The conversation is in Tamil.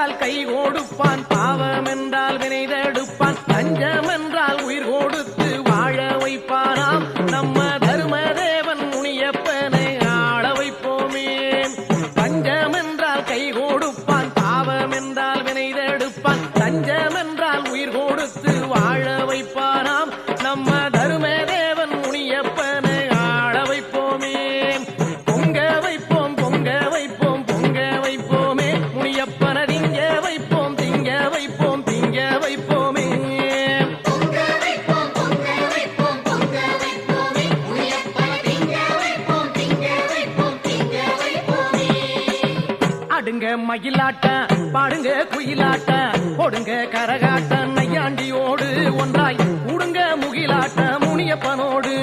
என்றால் கை கொடுப்பான், பாவம் என்றால் வினை தடுப்பான், லஞ்சம் என்றால் உயிர் கொடுத்து வாழ வைப்பானாம். நம்ம தர்மதேவன் முனியப்பனை ஆள வைப்போமே. பஞ்சம் என்றால் கை கொடுப்பான், பாவம் என்றால் வினை தடுப்பான், லஞ்சம் என்றால் உயிர் கொடுத்து வாழ வைப்பானாம். நம்ம தர்மதேவன் முனியப்பனை ஆள வைப்போமே. பொங்க வைப்போம் பொங்க வைப்போம் பொங்க வைப்போமே, முனியப்பனை திங்க வைப்போம் திங்க வைப்போம் திங்க வைப்போமே. ஆடுங்க மயிலாட்ட பாடுங்க குயிலாட்ட போடுங்க கரகாட்ட நையாண்டியோடு ஒன்றாய் கூடுங்க முகிலாட்ட முனியப்பனோடு.